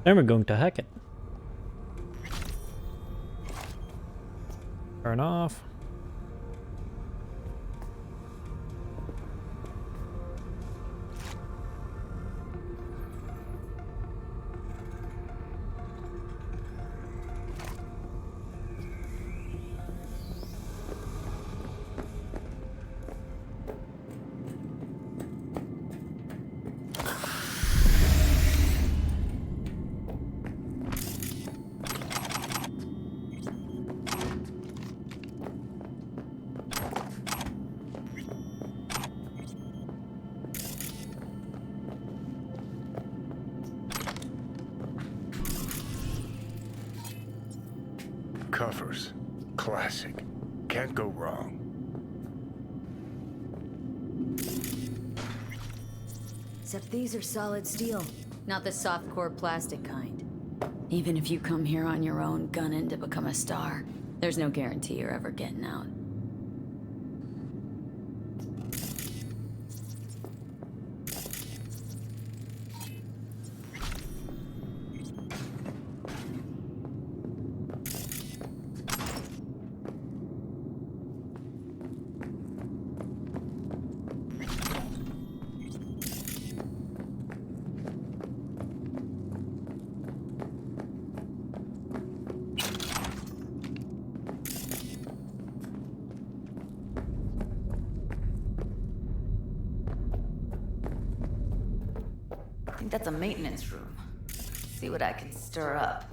Then we're going to hack it. Turn off. Covers. Classic. Can't go wrong. Except these are solid steel, not the soft core plastic kind. Even if you come here on your own, gunning to become a star, there's no guarantee you're ever getting out. I think that's a maintenance room. See what I can stir up.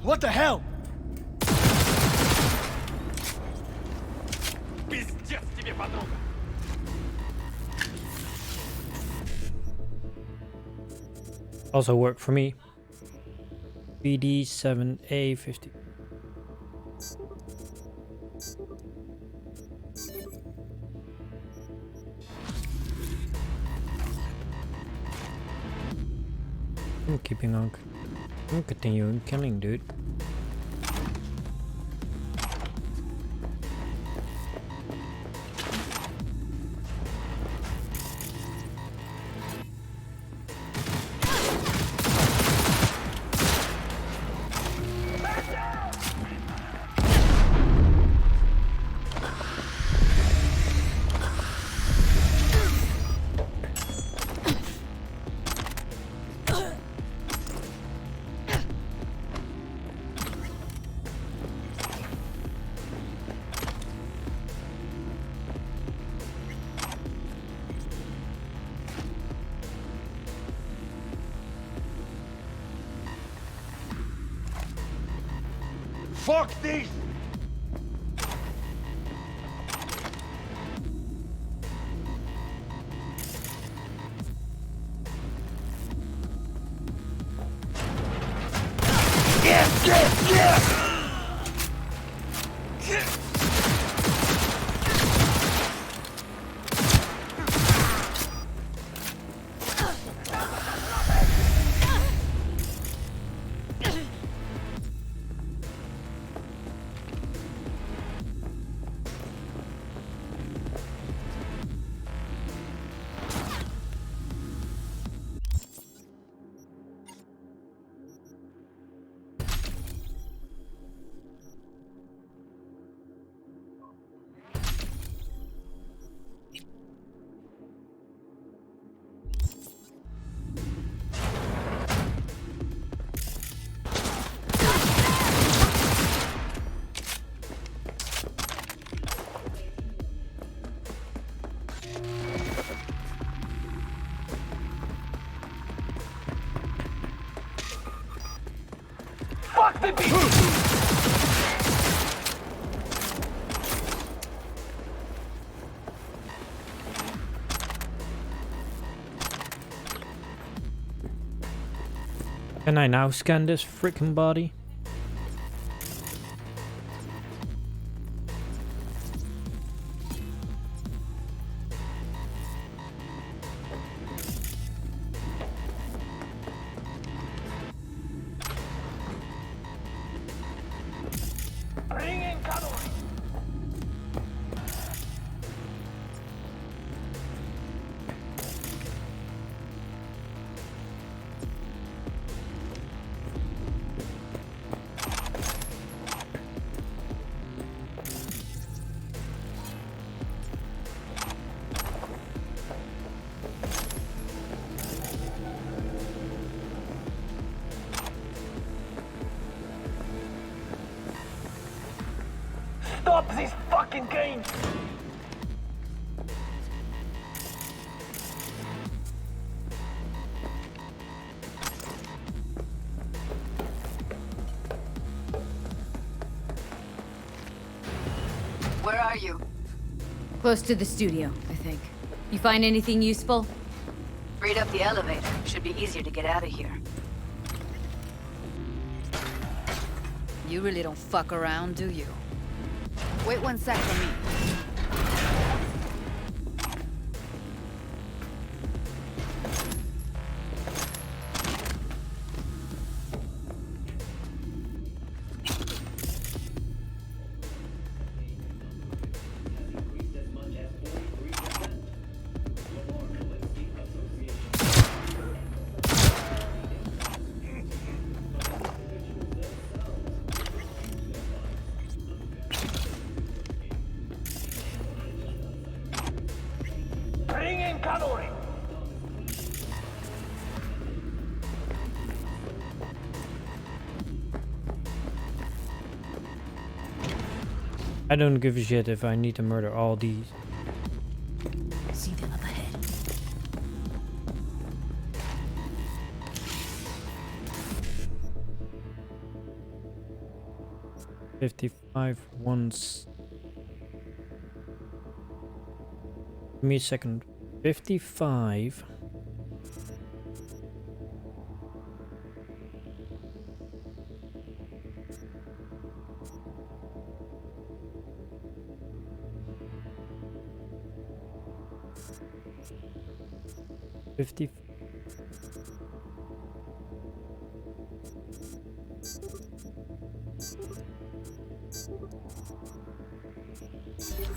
What the hell? Пиздец тебе, подруга! Also work for me. BD7A50. I'm keeping on. I'm continuing killing, dude. Fuck this! Fuck the bitch! Can I now scan this freaking body? Bring in cavalry! Stop this fucking game! Where are you? Close to the studio, I think. You find anything useful? Read up the elevator. Should be easier to get out of here. You really don't fuck around, do you? Wait 1 sec for me. Bring in cavalry! I don't give a shit if I need to murder all these. See them up ahead. $55 once. Give me a second. 55. $50.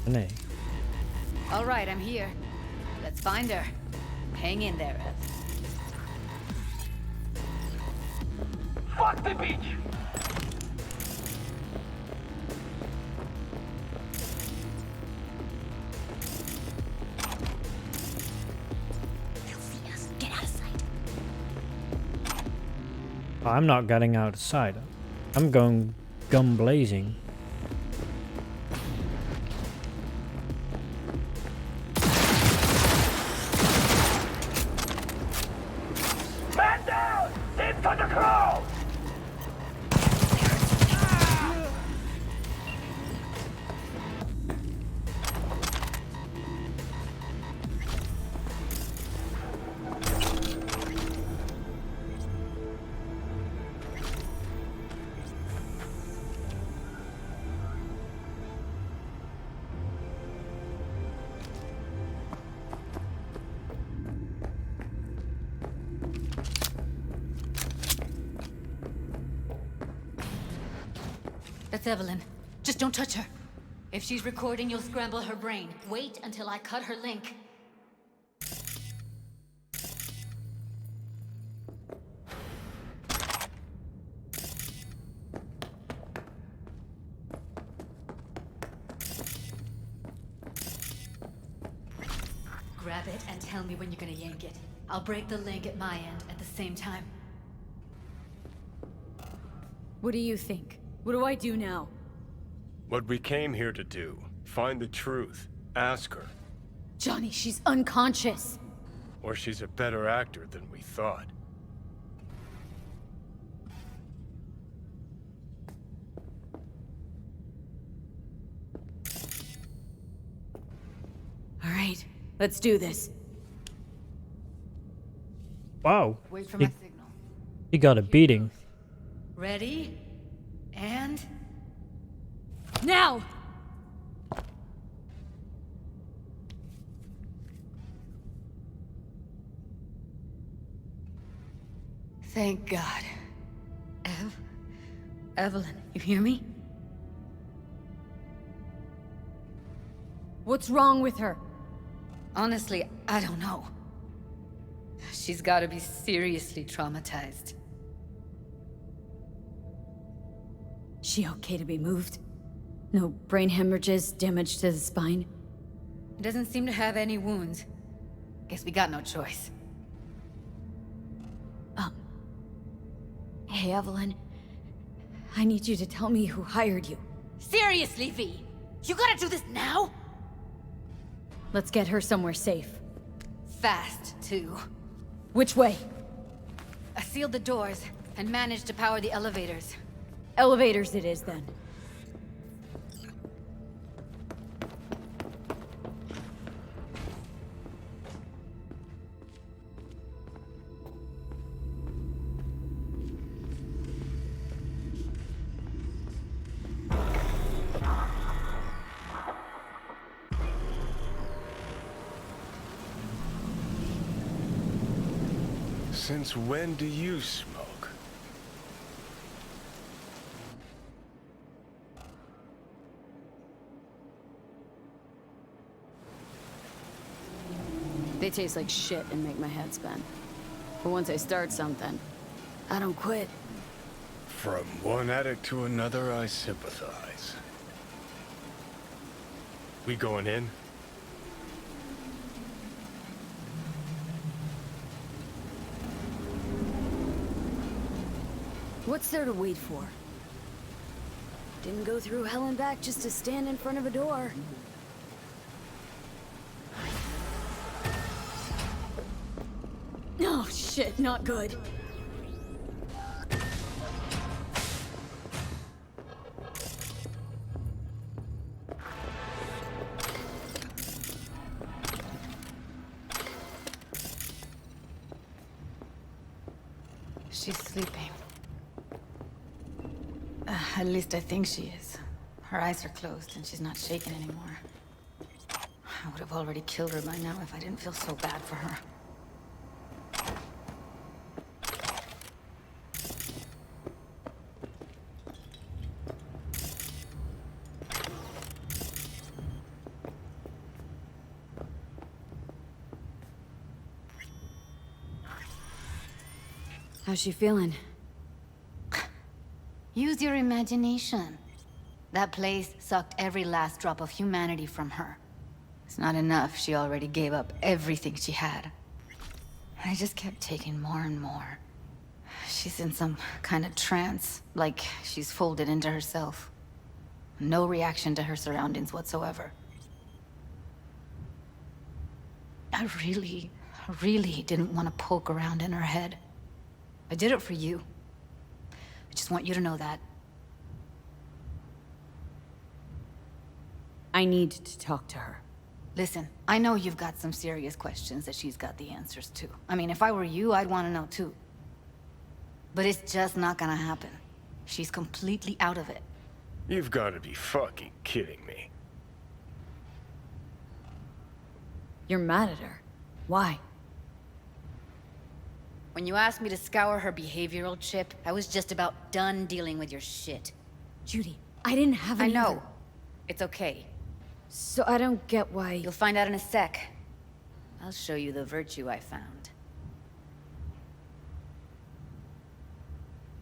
Nee. All right, I'm here. Let's find her. Hang in there, Ev. Fuck the bitch! I'm not getting outside. I'm going gun blazing. Man down! Into the crowd! That's Evelyn. Just don't touch her. If she's recording, you'll scramble her brain. Wait until I cut her link. Grab it and tell me when you're gonna yank it. I'll break the link at my end at the same time. What do you think? What do I do now? What we came here to do. Find the truth. Ask her. Johnny, she's unconscious. Or she's a better actor than we thought. Let's do this. Wow. Wait for He, my signal. he got a beating. Ready? And... Now! Thank God. Evelyn, you hear me? What's wrong with her? Honestly, I don't know. She's gotta be seriously traumatized. She okay to be moved? No brain hemorrhages, damage to the spine? Doesn't seem to have any wounds. Guess we got no choice. Hey, Evelyn. I need you to tell me who hired you. Seriously, V? You gotta do this now? Let's get her somewhere safe. Fast, too. Which way? I sealed the doors and managed to power the elevators. Elevators it is, then. Since when do you smoke? They taste like shit and make my head spin. But once I start something, I don't quit. From one addict to another, I sympathize. We going in? What's there to wait for? Didn't go through hell and back just to stand in front of a door. Oh shit, not good. She's sleeping. At least I think she is. Her eyes are closed and she's not shaking anymore. I would have already killed her by now if I didn't feel so bad for her. How's she feeling? Use your imagination. That place sucked every last drop of humanity from her. It's not enough, she already gave up everything she had. I just kept taking more and more. She's in some kind of trance, like she's folded into herself. No reaction to her surroundings whatsoever. I really didn't want to poke around in her head. I did it for you. I just want you to know that. I need to talk to her. Listen, I know you've got some serious questions that she's got the answers to. I mean, if I were you, I'd want to know too. But it's just not gonna happen. She's completely out of it. You've got to be fucking kidding me. You're mad at her. Why? When you asked me to scour her behavioral chip, I was just about done dealing with your shit. Judy, I didn't have I any know. other- It's okay. So I don't get why... You'll find out in a sec. I'll show you the virtue I found.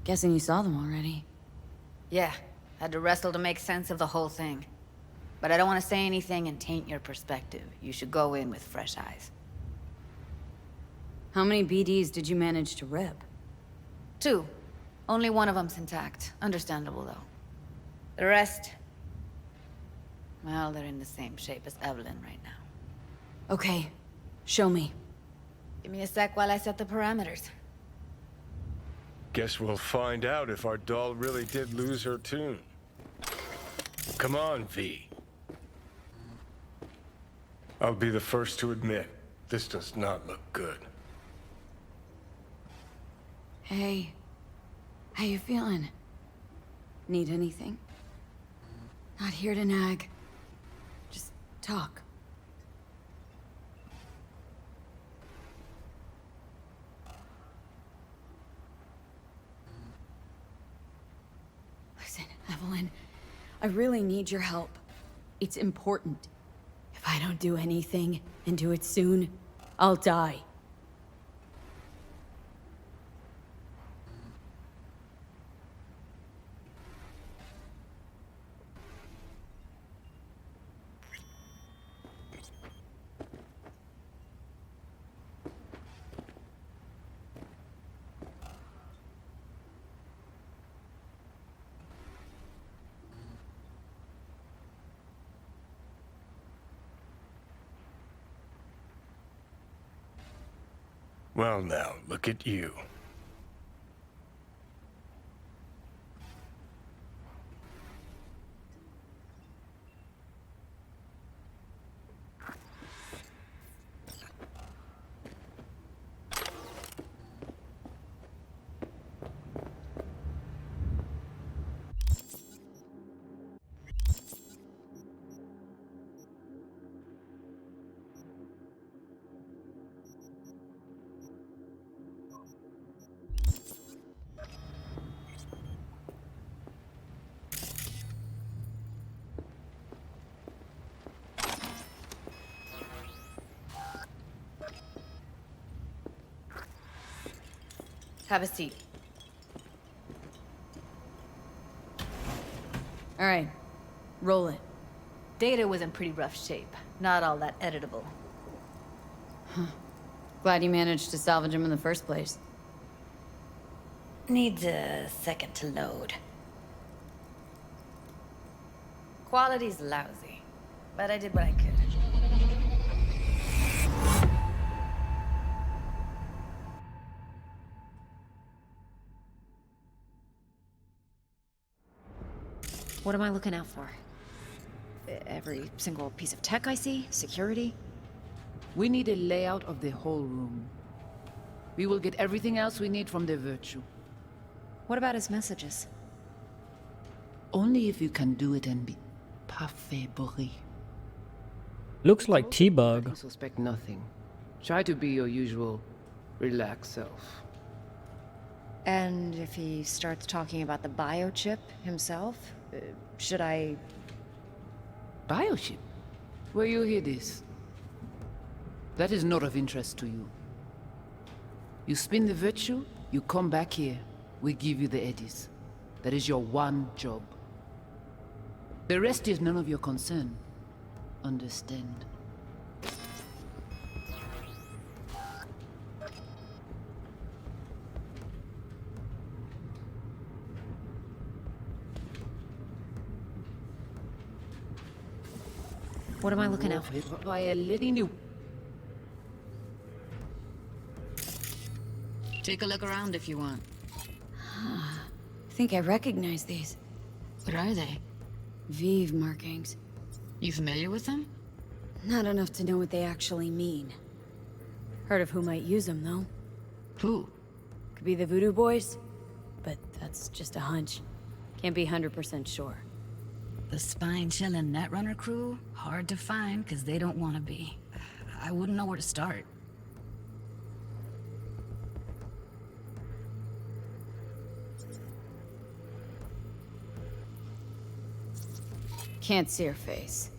Guessing you saw them already. Yeah, had to wrestle to make sense of the whole thing. But I don't want to say anything and taint your perspective. You should go in with fresh eyes. How many BDs did you manage to rip? 2. Only one of them's intact. Understandable, though. The rest... well, they're in the same shape as Evelyn right now. Okay, show me. Give me a sec while I set the parameters. Guess we'll find out if our doll really did lose her tune. Come on, V. I'll be the first to admit, this does not look good. Hey. How you feeling? Need anything? Not here to nag. Just talk. Listen, Evelyn, I really need your help. It's important. If I don't do anything, and do it soon, I'll die. Well now, look at you. Have a seat. All right. Roll it. Data was in pretty rough shape. Not all that editable. Glad you managed to salvage him in the first place. Needs a second to load. Quality's lousy, but I did what I could. What am I looking out for? Every single piece of tech I see? Security? We need a layout of the whole room. We will get everything else we need from the Virtue. What about his messages? Only if you can do it and be parfait bourré. Looks like You T-Bug. suspect nothing. Try to be your usual, relaxed self. And if he starts talking about the biochip himself, should I... Biochip? Where you hear this? That is not of interest to you. You spin the Virtue, you come back here. We give you the eddies. That is your one job. The rest is none of your concern. Understand? What am I looking out for? By a letting you. Take a look around if you want. I think I recognize these. What are they? Vive markings. You familiar with them? Not enough to know what they actually mean. Heard of who might use them, though. Who? Could be the Voodoo Boys, but that's just a hunch. Can't be 100% sure. The spine-chilling Netrunner crew? Hard to find, because they don't want to be. I wouldn't know where to start. Can't see her face.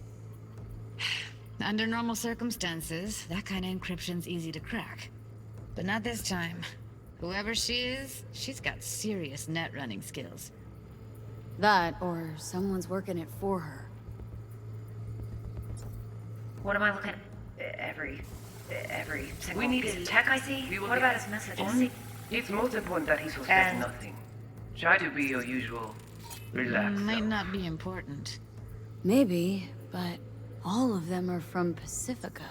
Under normal circumstances, that kind of encryption's easy to crack. But not this time. Whoever she is, she's got serious net running skills. That, or someone's working it for her. What am I looking... every single piece of tech I see? What about his messages? It's most important that he suspects nothing. Try to be your usual, relaxed Might self. not be important. Maybe, but all of them are from Pacifica.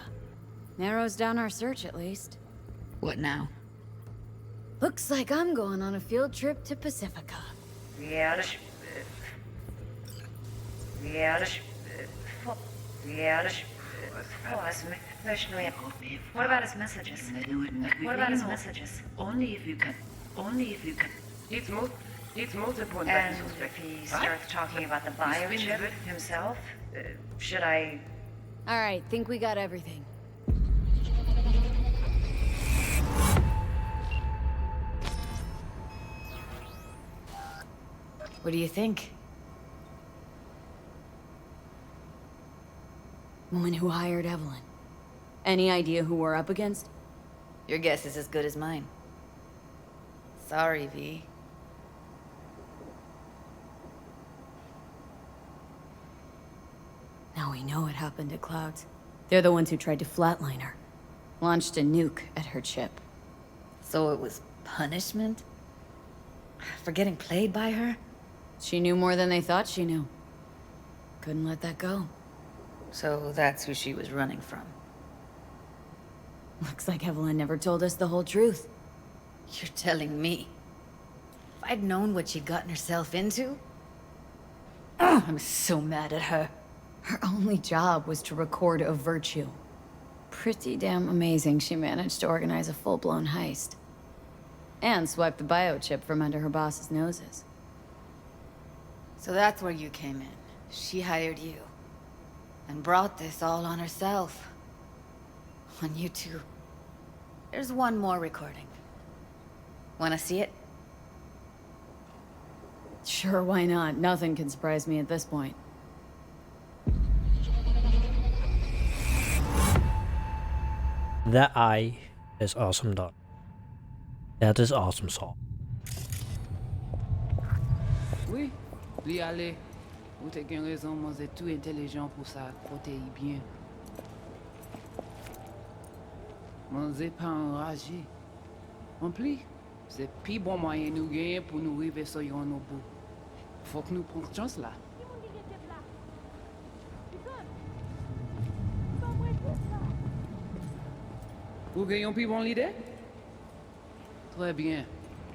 Narrows down our search, at least. What now? Looks like I'm going on a field trip to Pacifica. What about his messages? What about his messages? Only if you can. Only if you can. It's most important that And you suspect. if he starts talking about the biochip himself, should I... Alright, think we got everything. What do you think? Woman who hired Evelyn. Any idea who we're up against? Your guess is as good as mine. Sorry, V. Now we know what happened at Clouds. They're the ones who tried to flatline her. Launched a nuke at her chip. So it was punishment? For getting played by her? She knew more than they thought she knew. Couldn't let that go. So that's who she was running from. Looks like Evelyn never told us the whole truth. You're telling me? If I'd known what she'd gotten herself into? Ugh, I'm so mad at her. Her only job was to record a virtue. Pretty damn amazing she managed to organize a full-blown heist. And swipe the biochip from under her boss's noses. So that's where you came in. She hired you. And brought this all on herself. On you two. There's one more recording. Wanna see it? Sure, why not? Nothing can surprise me at this point. That eye is awesome done. That is awesome salt. Oui, lui aller. Ou t'es qu'une raison, moi c'est tout intelligent pour ça, protéger bien. Moi c'est pas enragé. En plus, c'est plus bon moyen nous gagner pour nous arriver sur nos bout. Faut que nous prenions chance là. Vous gagnez plus bon l'idée? Très bien.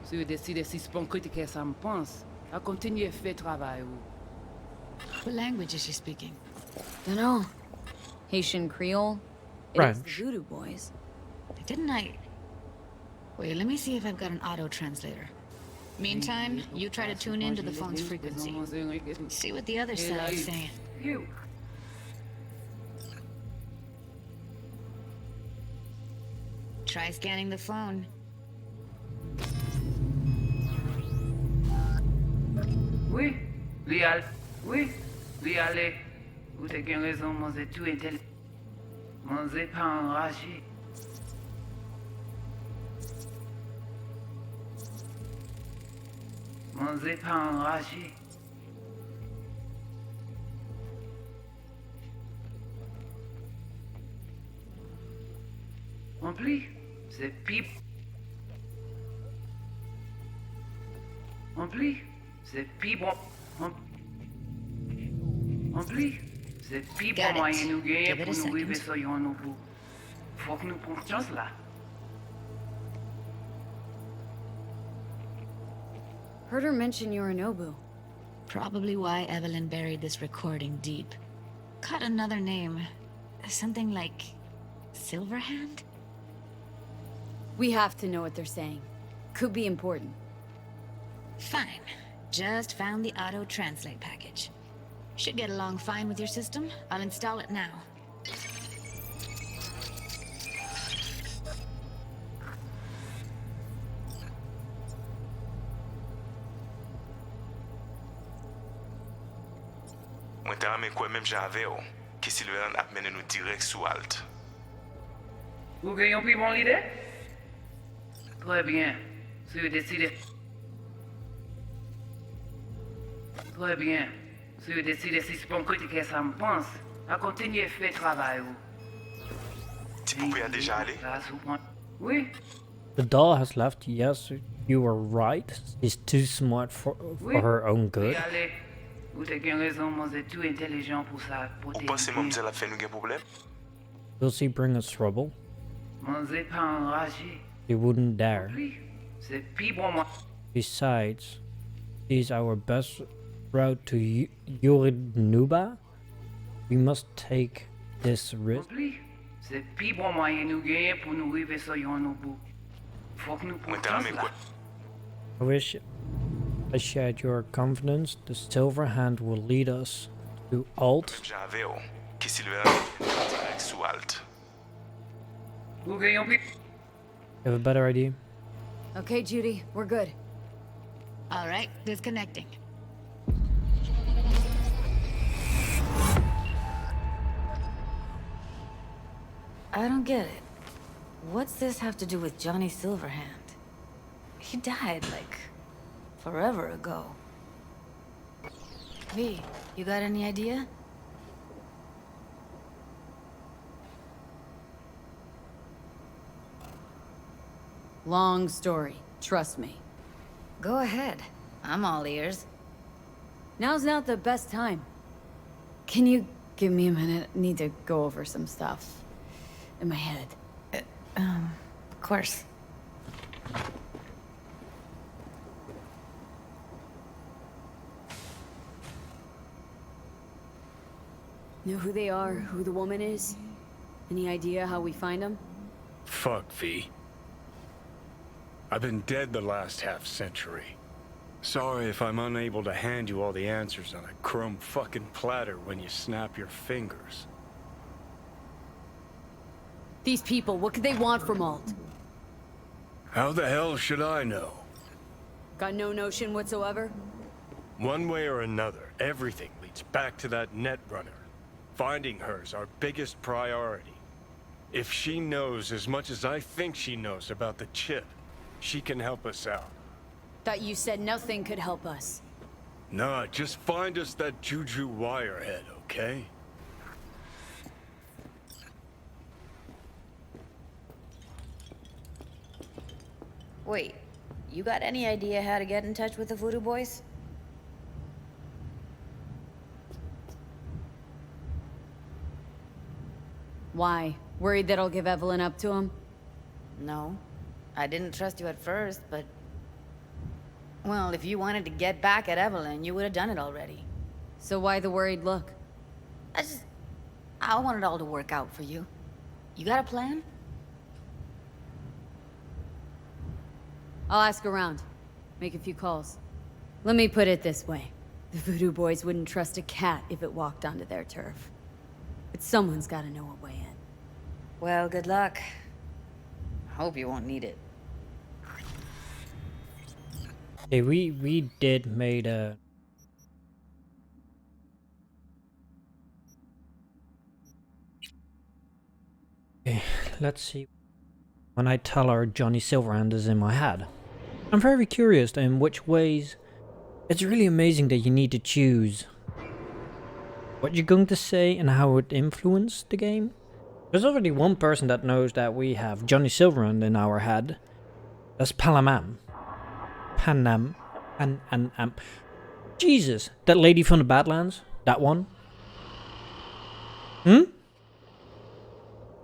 Si vous décidez si c'est bon critique ça me pense, à continuer à faire travail. What language is she speaking? Dunno. Haitian Creole? It's the French. Voodoo Boys. Didn't I... Wait, let me see if I've got an auto-translator. Meantime, you try to tune into the phone's frequency. See what the other side is saying. You. Try scanning the phone. Oui, Lial. Oui, Lial. Vous avez bien raison, moi c'est tout intelligent. Moi c'est pas enragé. Moi c'est pas enragé. En plus, c'est pipe. En plus, c'est pipe. En plus, c'est pipe Got it. moyen nous gagner Give it a pour nous arriver second. sur nos bout. Faut que nous prenions chance là. Heard her mention Yorinobu. Probably why Evelyn buried this recording deep. Caught another name. Something like... Silverhand? We have to know what they're saying. Could be important. Fine. Just found the auto-translate package. Should get along fine with your system. I'll install it now. Mwen te rame kwen menm jan ave yo, ki Silverhand ap mene nou direct sou alt. Vous gagnez plus bon l'idée? Très bien. Si vous décidez... Très bien. Si vous décidez si c'est bon critique ça me pense, à continuer à faire travail. Ti poupée a déjà allé? Oui, The doll has left. Yes, you were right. She's too smart for her own good. allez. Vous avez bien raison, moi c'est tout intelligent pour ça. Ou pense mwen mse la fe nou gen problem? Will she bring us trouble? Moi c'est pas enragé. She wouldn't dare. Oui, c'est plus bon moi. Besides, she's our best route to Yorinobu. We must take this risk. Compris? C'est plus bon moyen nous gagner pour nous arriver sur yon bout. Faut que nous Mwen te rame là. kwe. I wish I shared your confidence. The silver hand will lead us to Alt. J'avais yo, ki Sylvain direct sou alt. Nous gagnons plus. You have a better idea? Okay, Judy, we're good. All right, disconnecting. I don't get it. What's this have to do with Johnny Silverhand? He died, like, forever ago. V, you got any idea? Long story, trust me. Go ahead. I'm all ears. Now's not the best time. Can you give me a minute? I need to go over some stuff in my head. Of course. Know who they are, who the woman is? Any idea how we find them? Fuck, V. I've been dead the last half-century. Sorry if I'm unable to hand you all the answers on a chrome fucking platter when you snap your fingers. These people, what could they want from Alt? How the hell should I know? Got no notion whatsoever? One way or another, everything leads back to that Netrunner. Finding her's our biggest priority. If she knows as much as I think she knows about the chip, she can help us out. Thought you said nothing could help us. Nah, just find us that Juju wirehead, okay? Wait, you got any idea how to get in touch with the Voodoo Boys? Why? Worried that I'll give Evelyn up to him? No. I didn't trust you at first, but... Well, if you wanted to get back at Evelyn, you would have done it already. So why the worried look? I want it all to work out for you. You got a plan? I'll ask around. Make a few calls. Let me put it this way. The Voodoo Boys wouldn't trust a cat if it walked onto their turf. But someone's gotta know a way in. Well, good luck. Hope you won't need it. Hey, we did made a... Okay, let's see. When I tell her Johnny Silverhand is in my head. I'm very curious in which ways. It's really amazing that you need to choose what you're going to say and how it influenced the game. There's already one person that knows that we have Johnny Silverhand in our head. That's Palamam. Panam. Jesus, that lady from the Badlands? That one?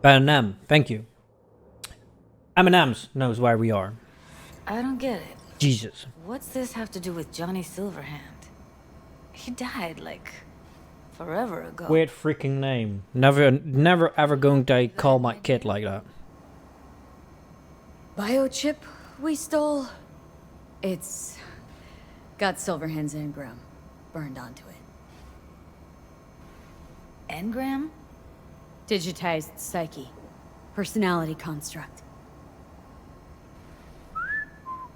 Panam, thank you. M&M's knows where we are. I don't get it. Jesus. What's this have to do with Johnny Silverhand? He died, like, forever ago. Weird freaking name. Never ever going to call my kid like that. Biochip we stole? It's got Silverhand's engram burned onto it. Engram? Digitized psyche. Personality construct.